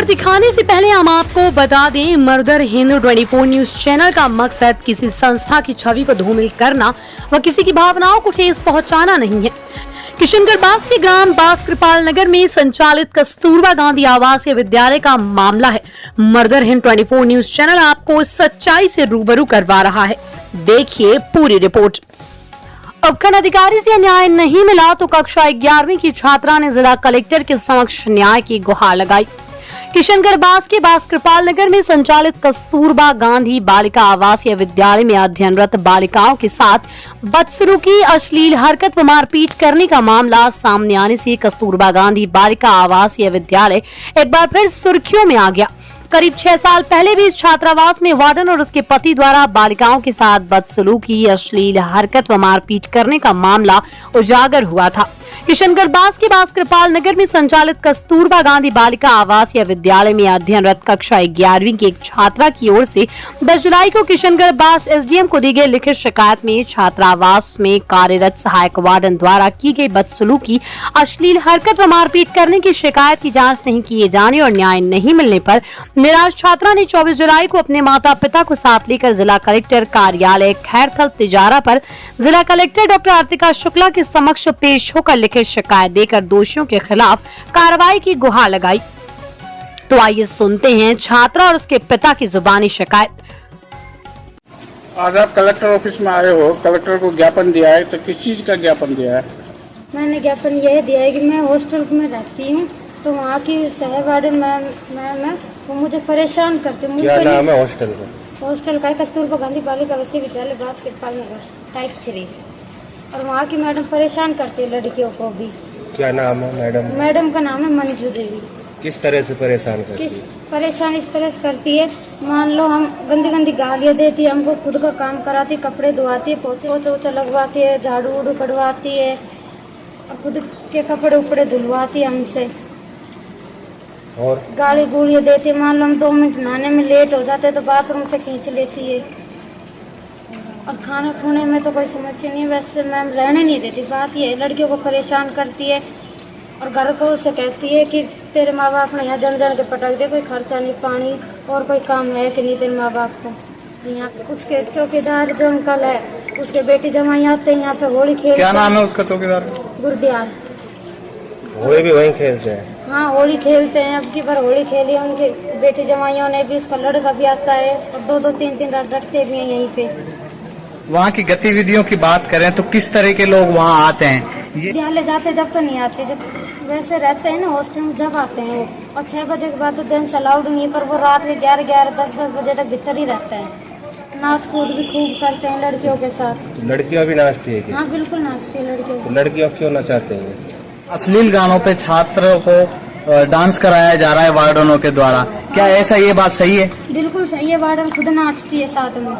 खबर दिखाने से पहले हम आपको बता दें, मर्दर हिंद 24 न्यूज चैनल का मकसद किसी संस्था की छवि को धूमिल करना व किसी की भावनाओं को ठेस पहुंचाना नहीं है। किशनगढ़ बास के ग्राम बास कृपाल नगर में संचालित कस्तूरबा गांधी आवासीय विद्यालय का मामला है। मर्दर हिंद 24 न्यूज चैनल आपको सच्चाई से रूबरू करवा रहा है। देखिए पूरी रिपोर्ट। उपखंड अधिकारी से न्याय नहीं मिला तो कक्षा 11वीं की छात्रा ने जिला कलेक्टर के समक्ष न्याय की गुहार लगाई। किशनगढ़ बास के बास कृपाल नगर में संचालित कस्तूरबा गांधी बालिका आवासीय विद्यालय में अध्ययनरत बालिकाओं के साथ बदसलूकी, अश्लील हरकत व मारपीट करने का मामला सामने आने से कस्तूरबा गांधी बालिका आवासीय विद्यालय एक बार फिर सुर्खियों में आ गया। करीब 6 साल पहले भी इस छात्रावास में वार्डन और उसके पति द्वारा बालिकाओं के साथ बदसलूकी, अश्लील हरकत व मारपीट करने का मामला उजागर हुआ था। किशनगढ़ बास के बास कृपाल नगर में संचालित कस्तूरबा गांधी बालिका आवासीय विद्यालय में अध्ययनरत कक्षा 11वीं की एक छात्रा की ओर से 10 जुलाई को किशनगढ़ बास एसडीएम को दी गई लिखित शिकायत में छात्रावास में कार्यरत सहायक वार्डन द्वारा की गई बदसलूकी, अश्लील हरकत व मारपीट करने की शिकायत की जांच नहीं किए जाने और न्याय नहीं मिलने पर निराश छात्रा ने 24 जुलाई को अपने माता पिता को साथ लेकर जिला कलेक्टर कार्यालय खैरथल तिजारा पर जिला कलेक्टर डॉक्टर आर्तिका शुक्ला के समक्ष पेश होकर लिखित शिकायत देकर दोषियों के खिलाफ कार्रवाई की गुहार लगाई। तो आइए सुनते हैं छात्रा और उसके पिता की जुबानी शिकायत। आज आप कलेक्टर ऑफिस में आए हो, कलेक्टर को ज्ञापन दिया है, तो किस चीज का ज्ञापन दिया है? मैंने ज्ञापन यह दिया है कि मैं हॉस्टल में रहती हूँ, तो वहाँ की सह वार्डन मैम वो मुझे परेशान करते। क्या नाम है हॉस्टल का? हॉस्टल का कस्तूरबा गांधी बालिका विश्वविद्यालय बास कृपाल नगर टाइप 3, और वहाँ की मैडम परेशान करती है लड़कियों को भी। क्या नाम है मैडम? मैडम का नाम है मंजू देवी। किस तरह से परेशान करती है? परेशान इस तरह से करती है, मान लो हम गंदी गंदी गालियाँ देती है, हमको खुद का काम कराती है, कपड़े धुआती है, पोछा लगवाती है, झाड़ू उड़ू कटवाती है और खुद के कपड़े उपड़े धुलवाती है हमसे, और गाली गुड़ियाँ देती है। मान लो हम 2 मिनट नहाने में लेट हो जाते तो बाथरूम से खींच लेती है। और खाना खाने में तो कोई समस्या नहीं है, वैसे मैम रहने नहीं देती। बात ये लड़कियों को परेशान करती है और घर को उसे कहती है कि तेरे माँ बाप ने यहाँ जन जन के पटक दे, कोई खर्चा नहीं, पानी और कोई काम है कि नहीं तेरे माँ बाप को। यहाँ उसके चौकीदार जो अंकल है, उसके बेटी जमाई आते हैं यहाँ पे होली खेल। क्या नाम है उसका चौकीदार? गुरदयाल। होली भी वहीं खेलते हैं? हाँ, होली खेलते हैं। अब की बार होली खेली, उनकी बेटी जमाइयों ने भी, उसका लड़का भी आता है और 2-2, 3-3 रात डटते भी हैं यहीं पे। वहाँ की गतिविधियों की बात करें तो किस तरह के लोग वहाँ आते हैं? विद्यालय जाते जब तो नहीं आते, जब वैसे रहते हैं ना हॉस्टल में जब आते हैं वो। और 6 बजे के बाद तो जेंट्स अलाउड नहीं है, पर वो रात में 11, 10 बजे तक भीतर ही रहते हैं। नाच कूद भी खूब करते हैं लड़कियों के साथ। लड़कियाँ भी नाचती है? हाँ बिल्कुल नाचती है लड़कियों। तो लड़कियाँ क्यों नचाते हैं? अश्लील गानों पे छात्रों को डांस कराया जा रहा है वार्डनों के द्वारा, क्या ऐसा ये बात सही है? बिल्कुल सही है, वार्डन खुद नाचती है साथ में।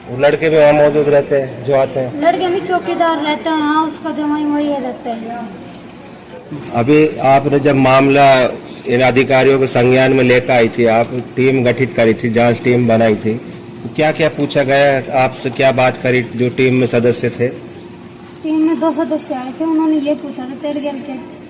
वो लड़के भी वहाँ मौजूद रहते हैं जो आते हैं? लड़के भी चौकीदार रहते हैं, हाँ उसका जमाई वही रहते हैं। अभी आपने जब मामला इन अधिकारियों को संज्ञान में लेकर आई थी, आप टीम गठित करी थी, जांच टीम बनाई थी, तो क्या क्या पूछा गया आपसे, क्या बात करी जो टीम में सदस्य थे? टीम में 2 सदस्य आए थे, उन्होंने ये पूछा था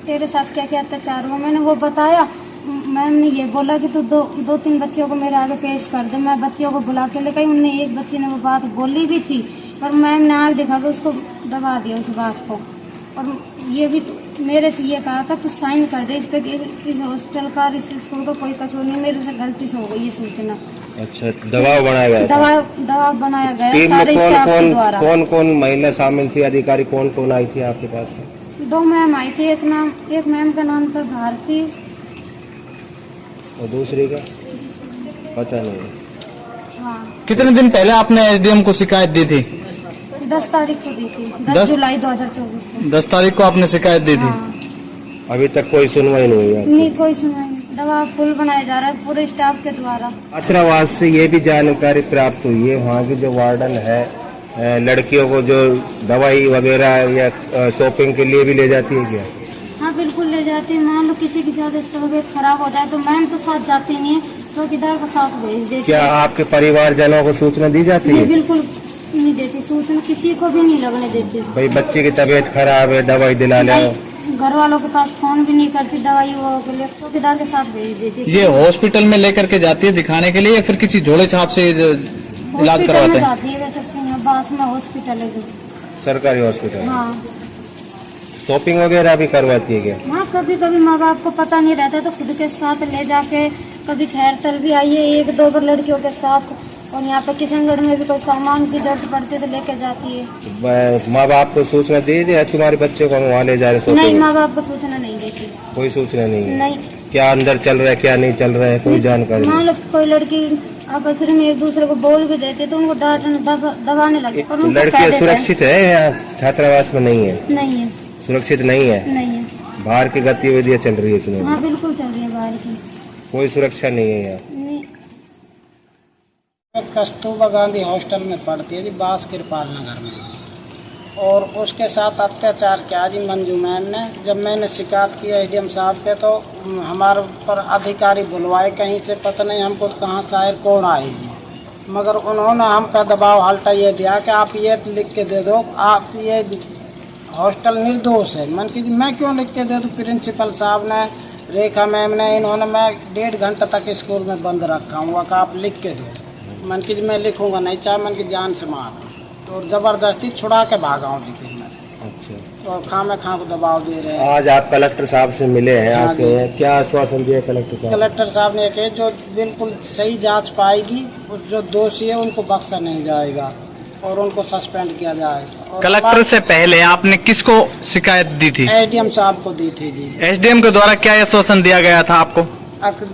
तेरे साथ क्या क्या अत्याचार हुआ। मैंने वो बताया। मैम ने ये बोला कि तू 2-3 बच्चियों को मेरे आगे पेश कर दे। मैं बच्चियों को बुला के लेकर, उनने एक बच्ची ने वो बात बोली भी थी, पर मैम ने आग दिखा के उसको दबा दिया उस बात को। और ये भी मेरे से ये कहा था तू साइन कर दे इस पे, इस हॉस्टल का, इस स्कूल का कोई कसूर नहीं, मेरे से गलती से हो गई ये सूचना। अच्छा, दबाव बनाया गया? दबाव बनाया गया। टीम में कौन कौन महिला शामिल थी, अधिकारी कौन कौन आई थी आपके पास? 2 मैम आई थी। एक मैम का नाम था भारती और दूसरी का पता नहीं। हाँ। कितने दिन पहले आपने एसडीएम को शिकायत दी थी? 10 तारीख को दी थी, 10 जुलाई 2024 को। 10 तारीख को आपने शिकायत दी थी? हाँ। अभी तक कोई सुनवाई नहीं हुई? नहीं, कोई सुनवाई नहीं। दबाव फुल बनाया जा रहा है पूरे स्टाफ के द्वारा। छात्रावास से ये भी जानकारी प्राप्त हुई है, वहाँ की जो वार्डन है लड़कियों को जो दवाई वगैरह या शॉपिंग के लिए भी ले जाती है क्या? हाँ बिल्कुल ले जाती है। मान लो किसी की ज्यादा तबीयत खराब हो जाए तो मैम तो साथ जाती नहीं है, चौकीदार को साथ भेज देती है। क्या आपके परिवारजनों को सूचना दी जाती है? बिल्कुल नहीं देती सूचना, किसी को भी नहीं लगने देती। भाई बच्चे की तबीयत खराब है, दवाई दिला ले। घर वालों के पास फोन भी नहीं करती, दवाई वो के लिए चौकीदार के साथ भेज देती। ये हॉस्पिटल में लेकर के जाती है दिखाने के लिए या फिर किसी झोले छाप से इलाज हॉस्पिटल करवाते में हैं? जाती है वैसे बास में हॉस्पिटल है जो। सरकारी हॉस्पिटल? हाँ शॉपिंग वगैरह भी करवाती है क्या? हाँ, कभी कभी माँ बाप को पता नहीं रहता तो खुद के साथ ले जाके, कभी खैरतल भी आई है 1-2 लड़कियों के साथ, और यहाँ पे किशनगढ़ में भी कोई सामान की जरूरत पड़ती है तो लेके जाती है। माँ बाप को सूचना दे दिया तुम्हारे बच्चे को हम वहाँ ले जा रहे? नहीं, माँ बाप को सूचना नहीं देती। कोई सूचना नहीं है? नहीं। क्या अंदर चल रहा है क्या नहीं चल रहा है कोई जानकारी? मान लो कोई लड़की आपस में एक दूसरे को बोल भी देते तो उनको डांटने दबाने लगे। लड़कियाँ सुरक्षित है या छात्रावास में नहीं है? नहीं है, सुरक्षित नहीं है। नहीं है। बाहर की गतिविधियाँ चल रही है इसमें? हाँ बिल्कुल चल रही है बाहर की। कोई सुरक्षा नहीं है यहाँ? नहीं। कस्तूरबा गांधी हॉस्टल में पढ़ती है जी, बास कृपाल नगर में, और उसके साथ अत्याचार किया जी मंजू मैम ने। जब मैंने शिकायत की एसडीएम साहब के तो हमारे पर अधिकारी बुलवाए कहीं से, पता नहीं हमको कहाँ से आए कौन आए जी, मगर उन्होंने हम पे दबाव हल्टा ये दिया कि आप ये लिख के दे दो, आप ये हॉस्टल निर्दोष है। मन की जी मैं क्यों लिख के दे दूँ? प्रिंसिपल साहब ने, रेखा मैम ने, इन्होंने मैं 1.5 घंटा तक स्कूल में बंद रखा हूँ कि आप लिख के दो। मन की मैं लिखूंगा नहीं, चाहे मन की जान से मार, और जबरदस्ती छुड़ा के भागा हूँ जी फिर मैं। अच्छा। और खामे खां को दबाव दे रहे हैं। आज आप कलेक्टर साहब से मिले हैं, हाँ आके हैं, क्या आश्वासन दिया कलेक्टर साहब? कलेक्टर साहब ने कहा जो बिल्कुल सही जांच पाएगी, उस जो दोषी है उनको बख्शा नहीं जाएगा और उनको सस्पेंड किया जाएगा। कलेक्टर से पहले आपने किसको शिकायत दी थी? एसडीएम साहब को दी थी जी। एसडीएम के द्वारा क्या आश्वासन दिया गया था आपको?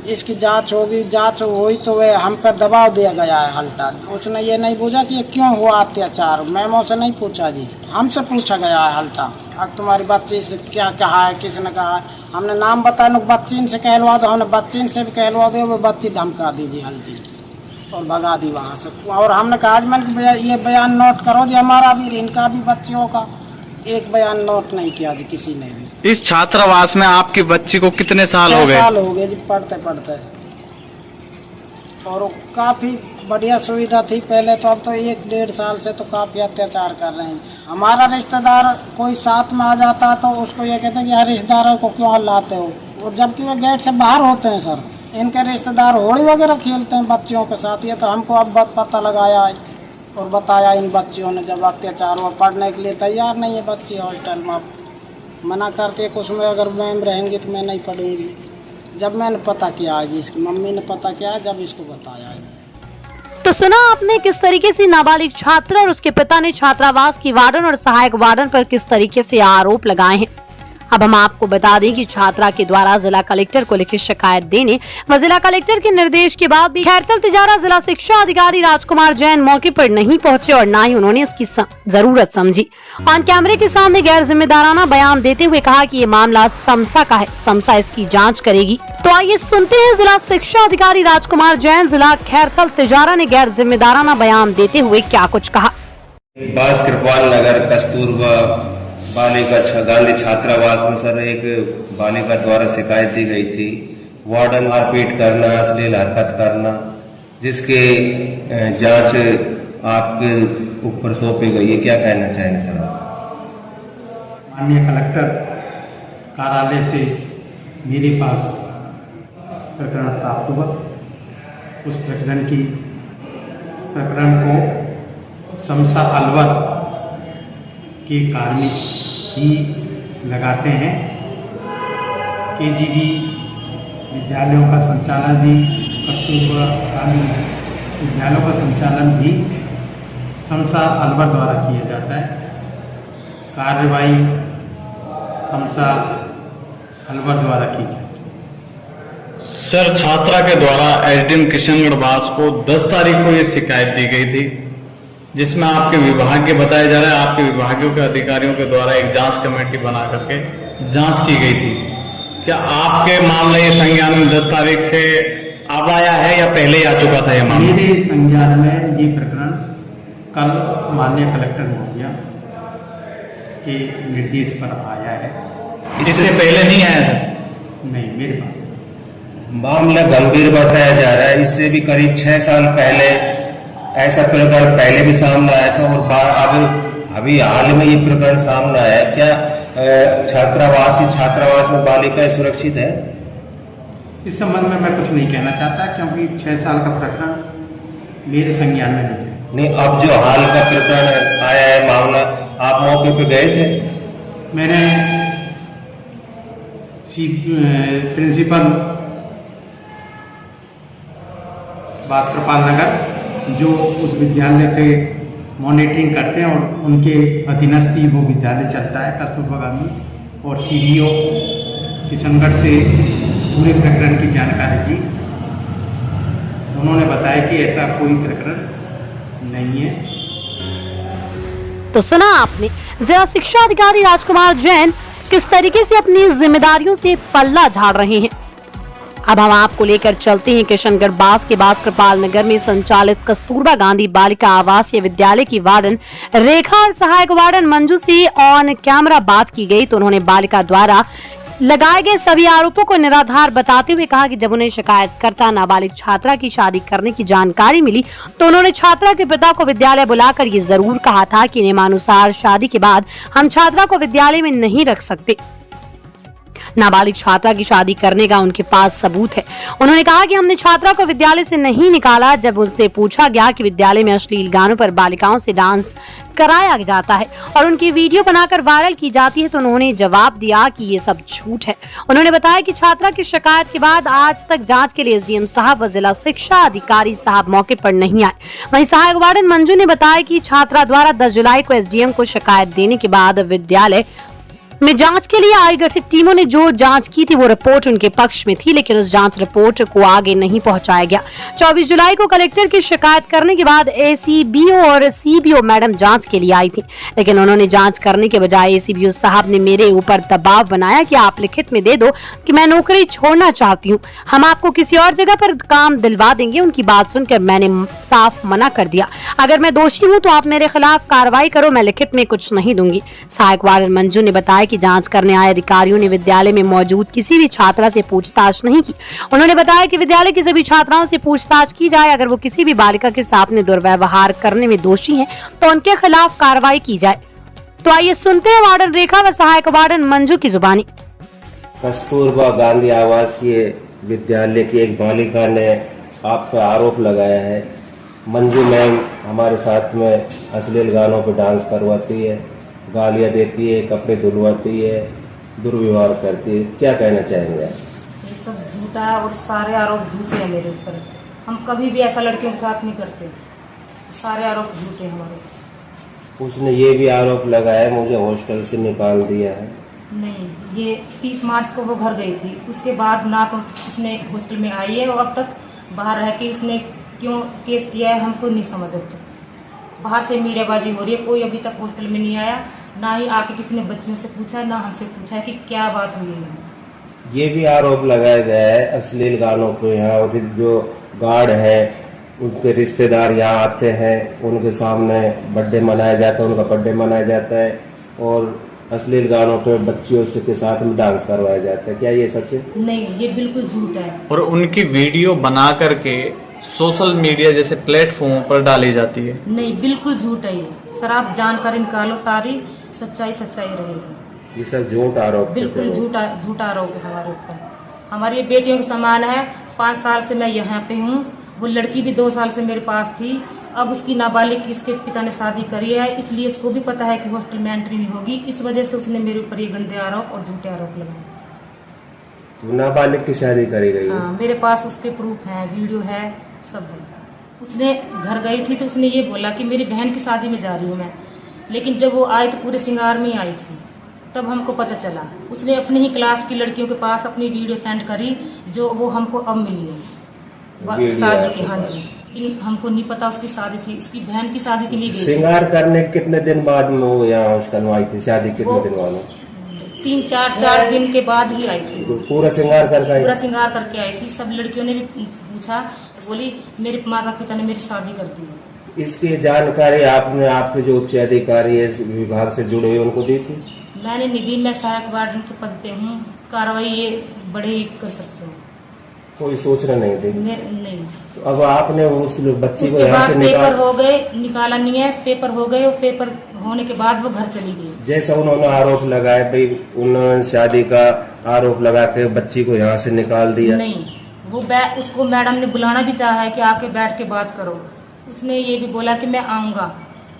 इसकी जांच होगी, जांच हुई तो वे हम पर दबाव दिया गया है हल्का। उसने ये नहीं पूछा कि ये क्यों हुआ अत्याचार, मैमों से नहीं पूछा जी, हमसे पूछा गया है हल्का। अब तुम्हारी बच्ची से क्या कहा है, किसने कहा है, हमने नाम बताया, बच्ची से कहलवा दो, हमने बच्ची से भी कहलवा दो, वो बच्ची धमका दीजिए हल्की और भगा दी वहाँ से। और हमने कहा मैंने ये बयान नोट करो जी, हमारा भी इनका भी बच्चियों का एक बयान नोट नहीं किया जी किसी ने भी। इस छात्रावास में आपकी बच्ची को कितने साल हो गए? 6 साल हो गए जी पढ़ते पढ़ते, और काफी बढ़िया सुविधा थी पहले तो, अब तो 1-1.5 साल से तो काफी अत्याचार कर रहे हैं। हमारा रिश्तेदार कोई साथ में आ जाता है तो उसको ये कहते हैं कि यार रिश्तेदारों को क्यों लाते हो, और जबकि वो गेट से बाहर होते हैं सर। इनके रिश्तेदार होली वगैरह खेलते हैं बच्चियों के साथ, ये तो हमको अब पता लगाया है और बताया इन बच्चियों ने। जब अत्याचार हुआ, पढ़ने के लिए तैयार नहीं है बच्ची हॉस्टल में, मना करते कि उसमें अगर मैम रहेंगी तो मैं नहीं पढ़ूंगी। जब मैंने पता किया है जी, इसकी मम्मी ने पता किया, जब इसको बताया है। तो सुना आपने किस तरीके से नाबालिग छात्र और उसके पिता ने छात्रावास की वार्डन और सहायक वार्डन पर किस तरीके से आरोप लगाए हैं। अब हम आपको बता दें कि छात्रा के द्वारा जिला कलेक्टर को लिखित शिकायत देने व जिला कलेक्टर के निर्देश के बाद भी खैरतल तिजारा जिला शिक्षा अधिकारी राजकुमार जैन मौके पर नहीं पहुंचे और न ही उन्होंने इसकी जरूरत समझी। ऑन कैमरे के सामने गैर जिम्मेदाराना बयान देते हुए कहा कि ये मामला समसा का है, समसा इसकी जांच करेगी। तो आइए सुनते हैं जिला शिक्षा अधिकारी राजकुमार जैन जिला खैरतल तिजारा ने गैर जिम्मेदाराना बयान देते हुए क्या कुछ कहा। बास कृपाल नगर कस्तूरबा बालिका गांधी छात्रावास में सर एक बालिका द्वारा शिकायत दी गई थी, वार्डन मारपीट करना, अश्लील हरकत करना, जिसके जांच आपके ऊपर सौंपी गई है। क्या कहना चाहेंगे सर आप? माननीय कलेक्टर कार्यालय से मेरे पास प्रकरण प्राप्त हुआ। उस प्रकरण को समसा अलवर के कार्मिक ही लगाते हैं। केजीबी विद्यालयों का संचालन भी, कस्तूरबा गांधी विद्यालयों का संचालन भी समसा अलवर द्वारा किया जाता है। कार्यवाही समसा अलवर द्वारा की जाती है। सर, छात्रा के द्वारा एसडीएम किशनगढ़ बास को 10 तारीख को ये शिकायत दी गई थी, जिसमें आपके विभाग के बताया जा रहा है आपके विभागों के अधिकारियों के द्वारा एक जांच कमेटी बना करके जांच की गई थी। क्या आपके मामला ये संज्ञान में 10 तारीख से अब आया है या पहले ही आ चुका था ये मामला? मेरे संज्ञान में ये प्रकरण कल माननीय कलेक्टर महोदया के निर्देश पर आया है। इससे पहले नहीं आया था? नहीं, मेरे पास मामला गंभीर बताया जा रहा है। इससे भी करीब 6 साल पहले ऐसा प्रकरण पहले भी सामने आया था और अब अभी हाल में ये प्रकरण सामने आया। क्या छात्रावास में बालिकाएं सुरक्षित है? इस संबंध में मैं कुछ नहीं कहना चाहता, क्योंकि 6 साल का प्रकरण मेरे संज्ञान में नहीं है। नहीं, अब जो हाल का प्रकरण आया है मामला, आप मौके पे गए थे? मैंने प्रिंसिपल भास्करपाल नगर, जो उस विद्यालय के मॉनिटरिंग करते हैं और उनके अधीनस्थ ही वो विद्यालय चलता है कस्तूरबा गांधी, और सीडीओ किशनगढ़ से पूरे प्रकरण की जानकारी दी। उन्होंने बताया कि ऐसा कोई प्रकरण नहीं है। तो सुना आपने जिला शिक्षा अधिकारी राजकुमार जैन किस तरीके से अपनी जिम्मेदारियों से पल्ला झाड़ रहे हैं। अब हम आपको लेकर चलते हैं किशनगढ़ बास के भास्करपाल नगर में संचालित कस्तूरबा गांधी बालिका आवासीय विद्यालय की वार्डन रेखा और सहायक वार्डन मंजू से ऑन कैमरा बात की गई तो उन्होंने बालिका द्वारा लगाए गए सभी आरोपों को निराधार बताते हुए कहा कि जब उन्हें शिकायतकर्ता नाबालिग छात्रा की शादी करने की जानकारी मिली तो उन्होंने छात्रा के पिता को विद्यालय बुलाकर ये जरूर कहा था कि नियमानुसार शादी के बाद हम छात्रा को विद्यालय में नहीं रख सकते। नाबालिग छात्रा की शादी करने का उनके पास सबूत है। उन्होंने कहा कि हमने छात्रा को विद्यालय से नहीं निकाला। जब उनसे पूछा गया कि विद्यालय में अश्लील गानों पर बालिकाओं से डांस कराया जाता है और उनकी वीडियो बनाकर वायरल की जाती है तो उन्होंने जवाब दिया कि ये सब झूठ है। उन्होंने बताया कि छात्रा की शिकायत के बाद आज तक जांच के लिए एसडीएम साहब व जिला शिक्षा अधिकारी साहब मौके पर नहीं आए। वहीं सहायक वार्डन मंजू ने बताया कि छात्रा द्वारा 10 जुलाई को एसडीएम को शिकायत देने के बाद विद्यालय में जांच के लिए आई गठित टीमों ने जो जांच की थी वो रिपोर्ट उनके पक्ष में थी, लेकिन उस जांच रिपोर्ट को आगे नहीं पहुंचाया गया। 24 जुलाई को कलेक्टर की शिकायत करने के बाद एसीबीओ और सीबीओ मैडम जांच के लिए आई थी, लेकिन उन्होंने जांच करने के बजाय एसीबीओ साहब ने मेरे ऊपर दबाव बनाया कि आप लिखित में दे दो कि मैं नौकरी छोड़ना चाहती हूँ, हम आपको किसी और जगह पर काम दिलवा देंगे। उनकी बात सुनकर मैंने साफ मना कर दिया, अगर मैं दोषी हूँ तो आप मेरे खिलाफ कार्रवाई करो, मैं लिखित में कुछ नहीं दूंगी। सहायक वार्डन मंजू ने बताया कि जांच करने आए अधिकारियों ने विद्यालय में मौजूद किसी भी छात्रा से पूछताछ नहीं की। उन्होंने बताया कि विद्यालय की सभी छात्राओं से पूछताछ की जाए, अगर वो किसी भी बालिका के सामने दुर्व्यवहार करने में दोषी हैं तो उनके खिलाफ कार्रवाई की जाए। तो आइए सुनते हैं वार्डन रेखा व सहायक वार्डन मंजू की जुबानी। कस्तूरबा गांधी आवासीय विद्यालय की एक बालिका ने आप पर आरोप लगाया है, मंजू मैम हमारे साथ में अश्लील गानों पर डांस करवाती है, गालियां देती है, कपड़े धुलवाती है, दुर्व्यवहार करती है, क्या कहना चाहेंगे आप? ये सब झूठा है और सारे आरोप झूठे हैं मेरे ऊपर। हम कभी भी ऐसा लड़कियों के साथ नहीं करते, सारे आरोप झूठे हैं हमारे। उसने ये भी आरोप लगाया मुझे हॉस्टल से निकाल दिया है। नहीं, ये 30 मार्च को वो घर गई थी, उसके बाद ना तो उसने हॉस्टल में आई है और अब तक बाहर रह के उसने क्यों केस किया है हमको नहीं समझ आता। बाहर से मीडियाबाजी हो रही है, कोई अभी तक हॉस्टल में नहीं आया, ना ही आके किसी ने बच्चियों से पूछा है, ना हमसे पूछा है कि क्या बात हुई है। ये भी आरोप लगाया गया है अश्लील गानों पे। यहाँ फिर जो गार्ड है उनके रिश्तेदार यहाँ आते हैं, उनके सामने बर्थडे मनाया जाता है, उनका बर्थडे मनाया जाता है और अश्लील गानों पे बच्चियों से के साथ में डांस करवाया जाता है। क्या ये सच है? नहीं, ये बिल्कुल झूठ है। और उनकी वीडियो बना करके सोशल मीडिया जैसे प्लेटफॉर्म पर डाली जाती है। नहीं, बिल्कुल झूठ है ये। सर आप जानकारी निकालो, सारी सच्चाई रहेगी। ये सब झूठ आरोप, बिल्कुल झूठा आरोप है हमारे ऊपर। हमारी बेटियों के समान है, 5 साल से मैं यहाँ पे हूँ, वो लड़की भी 2 साल से मेरे पास थी। अब उसकी नाबालिग की उसके पिता ने शादी करी है, इसलिए उसको भी पता है कि हॉस्टल में एंट्री नहीं होगी, इस वजह से उसने मेरे ऊपर ये गंदे आरोप और झूठे आरोप लगाए। तो नाबालिग की शादी करी गई? हाँ, मेरे पास उसके प्रूफ है, वीडियो है, सब है। उसने घर गई थी तो उसने ये बोला कि मेरी बहन की शादी में जा रही हूँ मैं, लेकिन जब वो आई तो पूरे श्रृंगार में ही आई थी, तब हमको पता चला। उसने अपनी ही क्लास की लड़कियों के पास अपनी वीडियो सेंड करी, जो वो हमको अब मिली है शादी की। हाँ जी, हमको नहीं पता उसकी शादी थी, उसकी बहन की शादी के लिए गई। श्रृंगार करने कितने दिन बाद में वो यहाँ हॉस्टल में आई थी? शादी कितने दिन बाद? 3-4 दिन के बाद ही आई थी। पूरा श्रृंगार करके आई थी। सब लड़कियों ने भी पूछा, बोली मेरे माता पिता ने मेरी शादी कर दी। इसकी जानकारी आपने आपके जो उच्च अधिकारी है विभाग से जुड़े हुए उनको दी थी? मैंने निधि में सहायक वार्डन के पद पे हूँ, कार्रवाई ये बड़े ही कर सकते हो। कोई सूचना नहीं दी। नहीं। तो अब आपने उस बच्ची को उसके यहाँ बाद से पेपर हो गए, निकाला नहीं है, पेपर हो गए और पेपर होने के बाद वो घर चली गई। जैसा उन्होंने आरोप लगाया भाई, उन्होंने शादी का आरोप लगा के बच्ची को यहाँ से निकाल दिया। नहीं, वो उसको मैडम ने बुलाना भी चाहा है कि आके बैठ के बात करो। उसने ये भी बोला कि मैं आऊंगा,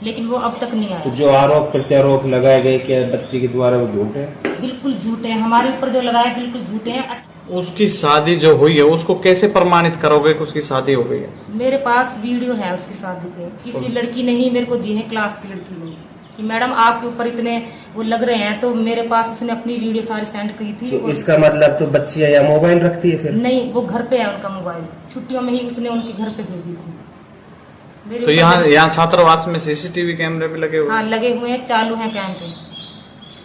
लेकिन वो अब तक नहीं आया। तो जो आरोप प्रत्यारोप लगाए गए क्या बच्ची के द्वारा वो झूठे हैं? बिल्कुल झूठे हैं, हमारे ऊपर जो लगाए बिल्कुल झूठे हैं। उसकी शादी जो हुई है उसको कैसे प्रमाणित करोगे कि उसकी शादी हो गई है? मेरे पास वीडियो है उसकी शादी के, किसी लड़की ने ही मेरे को दी है, क्लास की लड़की ने, कि मैडम आपके ऊपर इतने वो लग रहे हैं। तो मेरे पास उसने अपनी वीडियो सारी सेंड की थी। तो इसका मतलब तो बच्ची या मोबाइल रखती है फिर? नहीं, वो घर पे है उनका मोबाइल, छुट्टियों में ही उसने उनके घर पे भेजी थी। तो यहाँ छात्रावास में सीसीटीवी कैमरे भी लगे हुए? हाँ, लगे हुए हैं, चालू हैं कैमरे।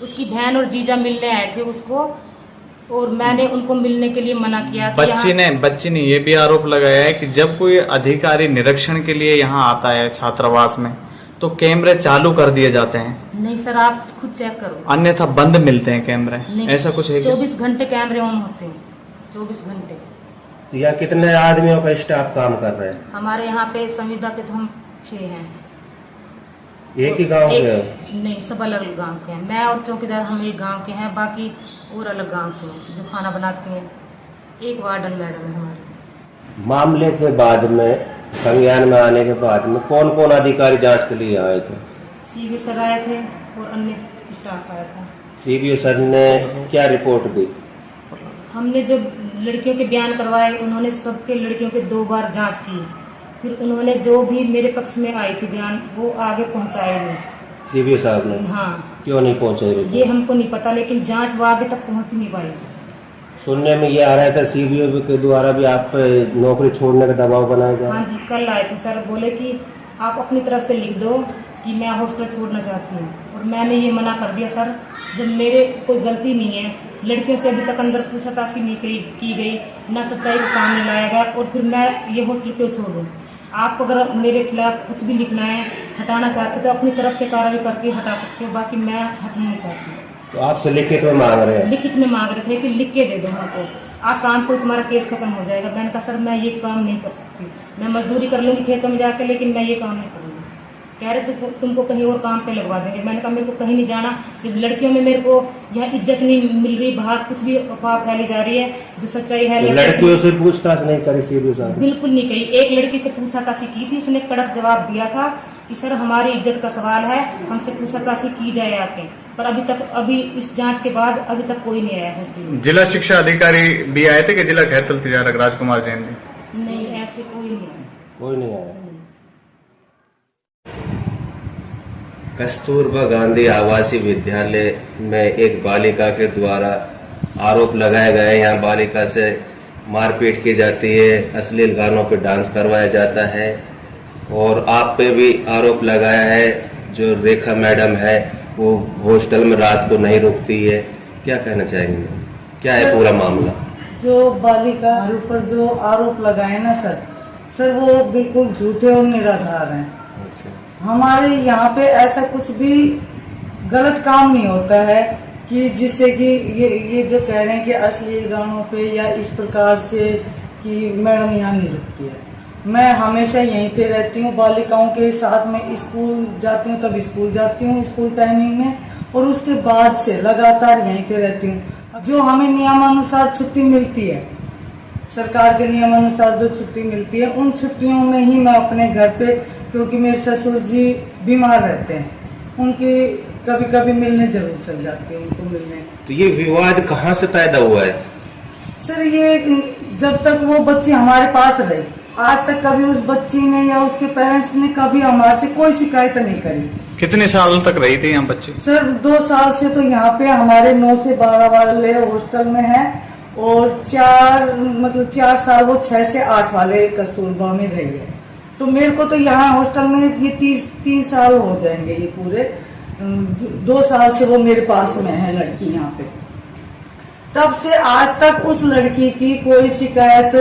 उसकी बहन और जीजा मिलने आए थे उसको, और मैंने उनको मिलने के लिए मना किया। बच्ची ने ये भी आरोप लगाया है कि जब कोई अधिकारी निरीक्षण के लिए यहाँ आता है छात्रावास में तो कैमरे चालू कर दिए जाते हैं। नहीं सर, आप खुद चेक करो, अन्यथा बंद मिलते हैं कैमरे, ऐसा कुछ है? 24 घंटे कैमरे ऑन होते हैं, 24 घंटे। या कितने आदमियों का स्टाफ काम कर रहे हैं? हमारे यहाँ पे संविदा पे तो हम 6 हैं। एक ही गांव के? नहीं, सब अलग अलग गांव के हैं। मैं और चौकीदार हम एक गांव के हैं, बाकी और अलग गांव के हैं जो खाना बनाती हैं। एक वार्डन मैडम है हमारी। मामले के बाद में, संज्ञान में आने के बाद में कौन कौन अधिकारी जांच के लिए आए थे? सीबीओ सर आए थे और अन्य स्टाफ आया था। सीबीओ सर ने क्या रिपोर्ट दी? हमने जब लड़कियों के बयान करवाए, उन्होंने सबके लड़कियों के 2 बार जांच की। फिर उन्होंने जो भी मेरे पक्ष में आई थी बयान, वो आगे पहुंचाए नहीं। सीबीओ साहब ने? हाँ। क्यों नहीं पहुंचे? ये हमको नहीं पता, लेकिन जांच वो आगे तक पहुंच नहीं पाई। सुनने में ये आ रहा था सीबीओ के द्वारा भी आप पे नौकरी छोड़ने का दबाव बनाया जा रहा है? हाँ जी, कल आए थे सर, बोले कि आप अपनी तरफ से लिख दो कि मैं हॉस्टल छोड़ना चाहती हूँ। और मैंने ये मना कर दिया सर, जब मेरे कोई गलती नहीं है, लड़कियों से अभी तक अंदर पूछताछ नहीं की गई, ना सच्चाई को सामने लाया गया, और फिर मैं ये हॉस्टल क्यों छोड़ूं? आप अगर मेरे खिलाफ कुछ भी लिखना है, हटाना चाहते तो अपनी तरफ से कार्रवाई करके हटा सकते हो, बाकी मैं हटना नहीं चाहती। तो आपसे लिखित में मांग रहे हैं? लिखित में मांग रहे थे कि लिख के दे दो हमको, आज शाम को तुम्हारा केस खत्म हो जाएगा। मैंने कहा सर मैं ये काम नहीं कर सकती, मैं मजदूरी कर लूंगी खेतों में जाकर, लेकिन मैं ये काम नहीं करूंगी। कह रहे थे तुमको कहीं और काम पे लगवा देंगे। मैंने कहा मेरे को कहीं नहीं जाना, जब लड़कियों में मेरे को यह इज्जत नहीं मिल रही, बाहर कुछ भी अफवाह फैली जा रही है, जो सच्चाई है। तो लड़कियों से पूछताछ नहीं करी सीबीओ साहब? बिल्कुल नहीं करी। एक लड़की से पूछताछ की थी, उसने कड़क जवाब दिया था कि सर हमारी इज्जत का सवाल है, हमसे पूछताछ की जाए आके। पर अभी इस जांच के बाद अभी तक कोई नहीं आया है। जिला शिक्षा अधिकारी भी आए थे कि जिला खैर तिजारक राजकुमार जैन जी? नहीं, ऐसे कोई नहीं आया। कोई नहीं आया। कस्तूरबा गांधी आवासीय विद्यालय में एक बालिका के द्वारा आरोप लगाए गए, यहाँ बालिका से मारपीट की जाती है, अश्लील गानों पर डांस करवाया जाता है, और आप पे भी आरोप लगाया है। जो रेखा मैडम है वो हॉस्टल में रात को नहीं रुकती है, क्या कहना चाहेंगे? क्या है पूरा मामला? जो बालिका के ऊपर जो आरोप लगाए ना सर वो बिल्कुल झूठे और निराधार हैं। हमारे यहाँ पे ऐसा कुछ भी गलत काम नहीं होता है कि जिससे कि ये जो कह रहे हैं कि अश्लील गानों पे या इस प्रकार से कि मैडम यहाँ नहीं रुकती है। मैं हमेशा यहीं पे रहती हूँ, बालिकाओं के साथ में स्कूल जाती हूँ, तब स्कूल जाती हूँ स्कूल टाइमिंग में, और उसके बाद से लगातार यहीं पे रहती हूँ। जो हमें नियमानुसार छुट्टी मिलती है, सरकार के नियमानुसार जो छुट्टी मिलती है, उन छुट्टियों में ही मैं अपने घर पे, क्योंकि मेरे ससुर जी बीमार रहते हैं, उनकी कभी कभी मिलने जरूर चल जाती है, उनको मिलने। तो ये विवाद कहाँ से पैदा हुआ है? सर ये जब तक वो बच्ची हमारे पास रही, आज तक कभी उस बच्ची ने या उसके पेरेंट्स ने कभी हमारे से कोई शिकायत नहीं करी। कितने साल तक रही थी यहाँ बच्ची? सर 2 साल से तो यहाँ पे हमारे 9 से 12 वाले हॉस्टल में है, और 4 साल वो 6 से 8 वाले कस्तूरबा में रही है। तो मेरे को तो यहाँ हॉस्टल में ये 3 साल हो जाएंगे, ये पूरे 2 साल से वो मेरे पास में है लड़की यहाँ पे। तब से आज तक उस लड़की की कोई शिकायत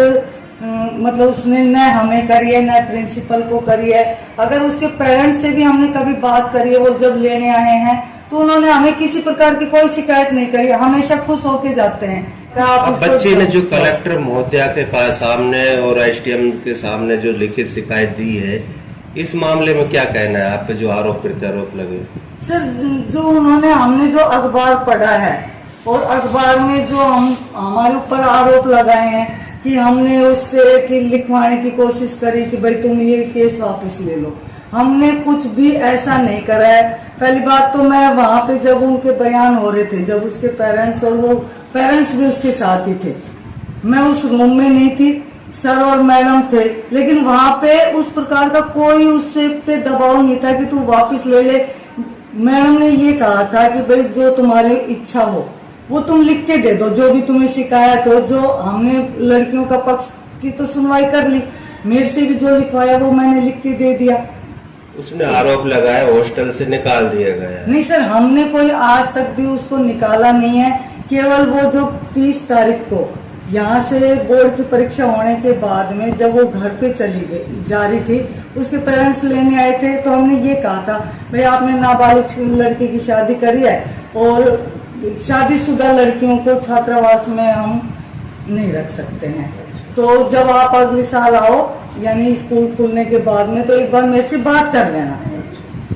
मतलब उसने न हमें करी है, न प्रिंसिपल को करी है। अगर उसके पेरेंट्स से भी हमने कभी बात करी है, वो जब लेने आए हैं, तो उन्होंने हमें किसी प्रकार की कोई शिकायत नहीं करी, हमेशा खुश होके जाते हैं। आप अब उसको- बच्ची ने जो कलेक्टर महोदया के सामने और एसडीएम के सामने जो लिखित शिकायत दी है, इस मामले में क्या कहना है आप पे जो आरोप प्रत्यारोप लगे? सर, जो हमने जो अखबार पढ़ा है और अखबार में जो हमारे ऊपर आरोप लगाए हैं कि हमने उससे कि लिखवाने की कोशिश करी कि भाई तुम ये केस वापस ले लो, हमने कुछ भी ऐसा नहीं करा है। पहली बात तो मैं वहाँ पे जब उनके बयान हो रहे थे, जब उसके पेरेंट्स और वो पेरेंट्स भी उसके साथ ही थे, मैं उस रूम में नहीं थी, सर और मैडम थे, लेकिन वहाँ पे उस प्रकार का कोई उससे पे दबाव नहीं था कि तू वापस ले ले। मैडम ने ये कहा था कि भाई जो तुम्हारी इच्छा हो वो तुम लिख के दे दो, जो भी तुम्हें शिकायत हो। जो हमने लड़कियों का पक्ष की तो सुनवाई कर ली, मेरे से भी जो लिखवाया वो मैंने लिख के दे दिया। उसने आरोप लगाया हॉस्टल से निकाल दिया गया। नहीं सर, हमने कोई आज तक भी उसको निकाला नहीं है। केवल वो जो 30 तारीख को यहाँ से बोर्ड की परीक्षा होने के बाद में जब वो घर पे चली गई जा रही थी, उसके पेरेंट्स लेने आए थे, तो हमने ये कहा था भाई आपने नाबालिग लड़की की शादी करी है और शादीशुदा लड़कियों को छात्रावास में हम नहीं रख सकते हैं, तो जब आप अगले साल आओ यानी स्कूल खुलने के बाद में तो एक बार मेरे से बात कर लेना।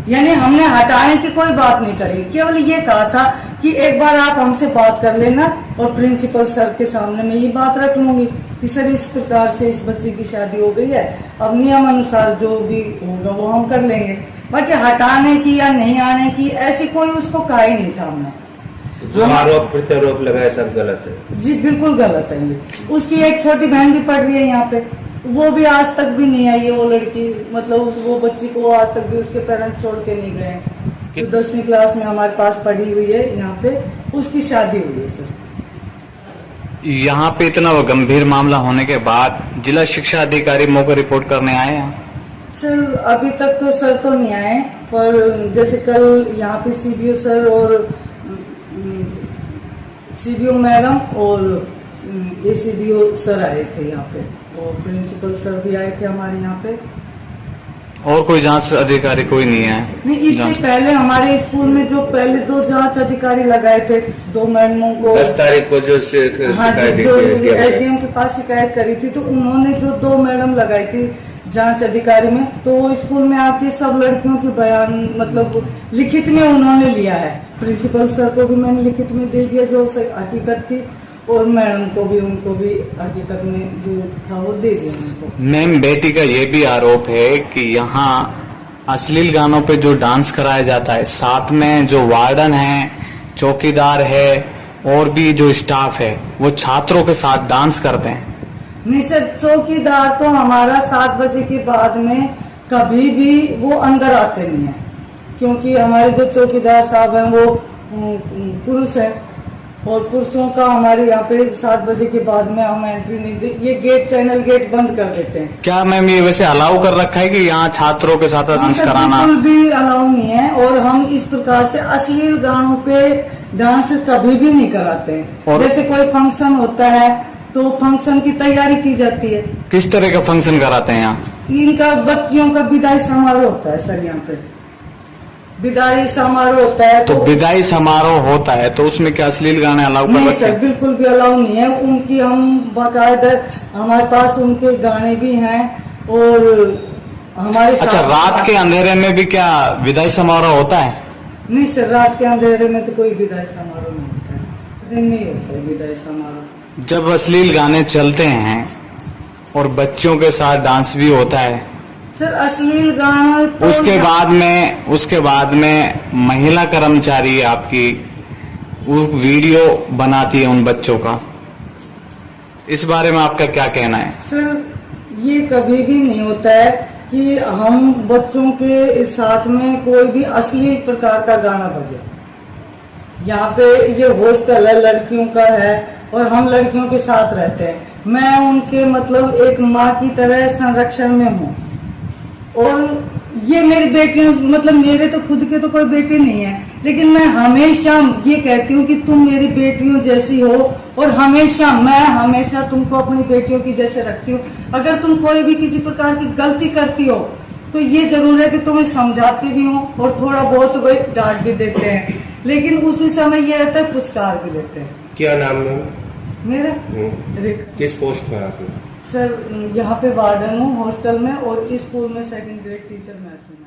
यानी हमने हटाने की कोई बात नहीं करी, केवल ये कहा था कि एक बार आप हमसे बात कर लेना और प्रिंसिपल सर के सामने मैं ये बात रख लूंगी कि सर इस प्रकार से इस बच्चे की शादी हो गई है, अब नियम अनुसार जो भी होगा वो हम कर लेंगे। बाकी हटाने की या नहीं आने की ऐसी कोई उसको कहा ही नहीं था हमने। जो आरोप प्रत्यारोप लगाए सब गलत है जी, बिल्कुल गलत है ये। उसकी एक छोटी बहन भी पढ़ रही है यहाँ पे, वो भी आज तक भी नहीं आई है वो लड़की, मतलब वो बच्ची को आज तक भी उसके पेरेंट्स छोड़ के नहीं गए। तो 10वीं क्लास में हमारे पास पढ़ी हुई है यहाँ पे, उसकी शादी हुई है सर। यहाँ पे इतना गंभीर मामला होने के बाद जिला शिक्षा अधिकारी मौका रिपोर्ट करने आए हैं? सर अभी तक तो सर तो नहीं आए, पर जैसे कल यहाँ पे सीबीओ सर और सीबीओ मैडम और एसीबीओ सर आए थे यहाँ पे, और प्रिंसिपल सर भी आए थे हमारे यहाँ पे। और कोई जांच अधिकारी कोई नहीं है? नहीं, इससे पहले हमारे स्कूल में जो पहले 2 जांच अधिकारी लगाए थे, 2 मैडमों को 10 तारीख को जो शिकायत जो एसडीएम के पास शिकायत करी थी, तो उन्होंने जो 2 मैडम लगाई थी जांच अधिकारी में, तो वो स्कूल में आके सब लड़कियों के बयान मतलब लिखित में उन्होंने लिया है। प्रिंसिपल सर को भी मैंने लिखित में दे दिया जो हकीकत थी, और मैडम को भी उनको भी हकीकत में जो था वो दे दिया उनको। मैम, बेटी का ये भी आरोप है कि यहाँ अश्लील गानों पे जो डांस कराया जाता है, साथ में जो वार्डन है, चौकीदार है और भी जो स्टाफ है वो छात्रों के साथ डांस करते हैं। नहीं सर, चौकीदार तो हमारा 7 बजे के बाद में कभी भी वो अंदर आते नहीं है, क्योंकि हमारे जो चौकीदार साहब हैं वो पुरुष है, और पुरुषों का हमारे यहाँ पे 7 बजे के बाद में हम एंट्री नहीं दे, ये गेट चैनल गेट बंद कर देते हैं। क्या मैम ये वैसे अलाउ कर रखा है कि यहाँ छात्रों के साथ डांस कराना? बिल्कुल भी अलाउ नहीं है, और हम इस प्रकार से अश्लील गानों पे डांस कभी भी नहीं कराते हैं। जैसे कोई फंक्शन होता है तो फंक्शन की तैयारी की जाती है। किस तरह का फंक्शन कराते हैं यहाँ? इनका बच्चियों का विदाई समारोह होता है सर, यहाँ पे विदाई समारोह होता है। तो विदाई समारोह होता है तो उसमें क्या अश्लील गाने अलाउ कर नहीं रखे सर, हैं? बिल्कुल भी अलाउ नहीं है। उनकी हम बाकायदा हमारे पास उनके गाने भी हैं, और हमारे अच्छा, रात के अंधेरे में भी क्या विदाई समारोह होता है? नहीं सर, रात के अंधेरे में तो कोई विदाई समारोह नहीं होता है, दिन में ही होता है विदाई समारोह। जब अश्लील गाने चलते हैं और बच्चों के साथ डांस भी होता है सर, अश्लील गाना तो उसके बाद में महिला कर्मचारी आपकी उस वीडियो बनाती है उन बच्चों का, इस बारे में आपका क्या कहना है? सर, ये कभी भी नहीं होता है कि हम बच्चों के साथ में कोई भी अश्लील प्रकार का गाना बजे। यहाँ पे ये हॉस्टल है, लड़कियों का है, और हम लड़कियों के साथ रहते हैं। मैं उनके मतलब एक माँ की तरह संरक्षण में हूँ, और ये मेरी बेटियों मतलब मेरे तो खुद के तो कोई बेटे नहीं है, लेकिन मैं हमेशा ये कहती हूँ कि तुम मेरी बेटियों जैसी हो, और मैं हमेशा तुमको अपनी बेटियों की जैसे रखती हूँ। अगर तुम कोई भी किसी प्रकार की गलती करती हो तो ये जरूर है कि तुम्हें समझाती भी हूँ, और थोड़ा बहुत वही डांट भी देते हैं, लेकिन उसी समय ये रहता है पुरस्कार भी देते हैं। क्या नाम है? मेरा किस पोस्ट पर आप? सर यहाँ पे वार्डन हूँ हॉस्टल में, और इस स्कूल में सेकंड ग्रेड टीचर मैं हूँ।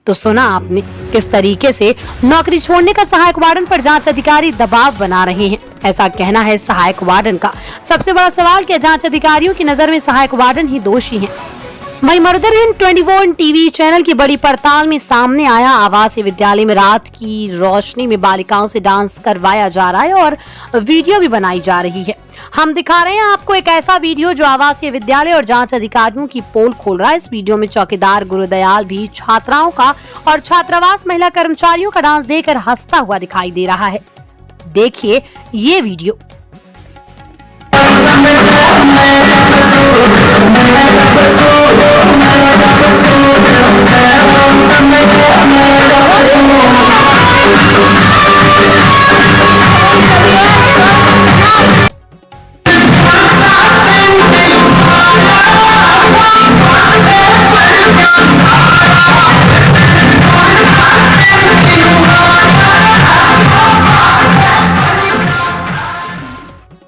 तो सुना आपने किस तरीके से नौकरी छोड़ने का सहायक वार्डन पर जांच अधिकारी दबाव बना रहे हैं। ऐसा कहना है सहायक वार्डन का। सबसे बड़ा सवाल क्या जांच अधिकारियों की नजर में सहायक वार्डन ही दोषी हैं। वहीं मर्दर हिंद 24 टीवी चैनल की बड़ी पड़ताल में सामने आया आवासीय विद्यालय में रात की रोशनी में बालिकाओं से डांस करवाया जा रहा है और वीडियो भी बनाई जा रही है। हम दिखा रहे हैं आपको एक ऐसा वीडियो जो आवासीय विद्यालय और जांच अधिकारियों की पोल खोल रहा है। इस वीडियो में चौकीदार गुरुदयाल भी छात्राओं का और छात्रावास महिला कर्मचारियों का डांस देखकर हंसता हुआ दिखाई दे रहा है। देखिए ये वीडियो।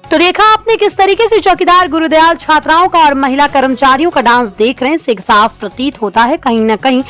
तो देखा आपने किस तरीके से चौकीदार गुरुदयाल छात्राओं का और महिला कर्मचारियों का डांस देख रहे हैं। इससे साफ प्रतीत होता है कहीं न कहीं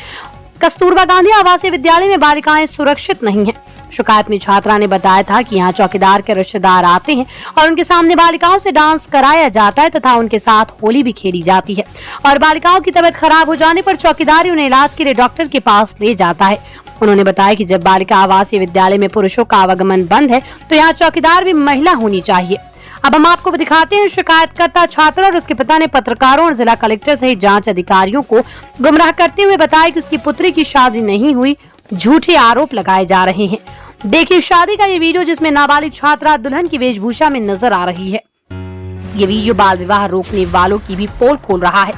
कस्तूरबा गांधी आवासीय विद्यालय में बालिकाएं सुरक्षित नहीं हैं। शिकायत में छात्रा ने बताया था कि यहाँ चौकीदार के रिश्तेदार आते हैं और उनके सामने बालिकाओं से डांस कराया जाता है तथा उनके साथ होली भी खेली जाती है और बालिकाओं की तबीयत खराब हो जाने पर चौकीदार उन्हें इलाज के लिए डॉक्टर के पास ले जाता है। उन्होंने बताया कि जब बालिका आवासीय विद्यालय में पुरुषों का आवागमन बंद है तो यहाँ चौकीदार भी महिला होनी चाहिए। अब हम आपको दिखाते हैं शिकायतकर्ता छात्र और उसके पिता ने पत्रकारों और जिला कलेक्टर सहित जांच अधिकारियों को गुमराह करते हुए बताया कि उसकी पुत्री की शादी नहीं हुई, झूठे आरोप लगाए जा रहे हैं। देखिए शादी का ये वीडियो जिसमें नाबालिग छात्रा दुल्हन की वेशभूषा में नजर आ रही है। ये वीडियो बाल विवाह रोकने वालों की भी पोल खोल रहा है।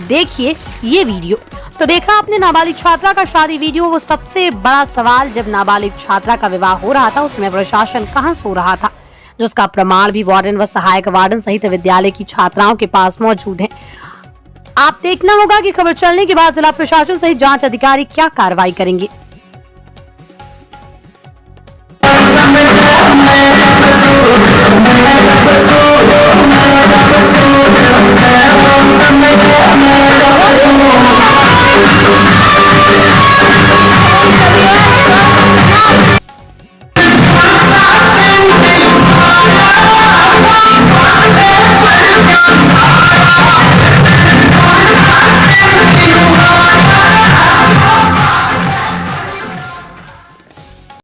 देखिए ये वीडियो। तो देखा आपने नाबालिग छात्रा का शादी वीडियो। वो सबसे बड़ा सवाल, जब नाबालिग छात्रा का विवाह हो रहा था उसमें प्रशासन कहाँ सो रहा था, जिसका प्रमाण भी वार्डन व सहायक वार्डन सहित विद्यालय की छात्राओं के पास मौजूद है। आप देखना होगा कि खबर चलने के बाद जिला प्रशासन सहित जांच अधिकारी क्या कार्रवाई करेंगे।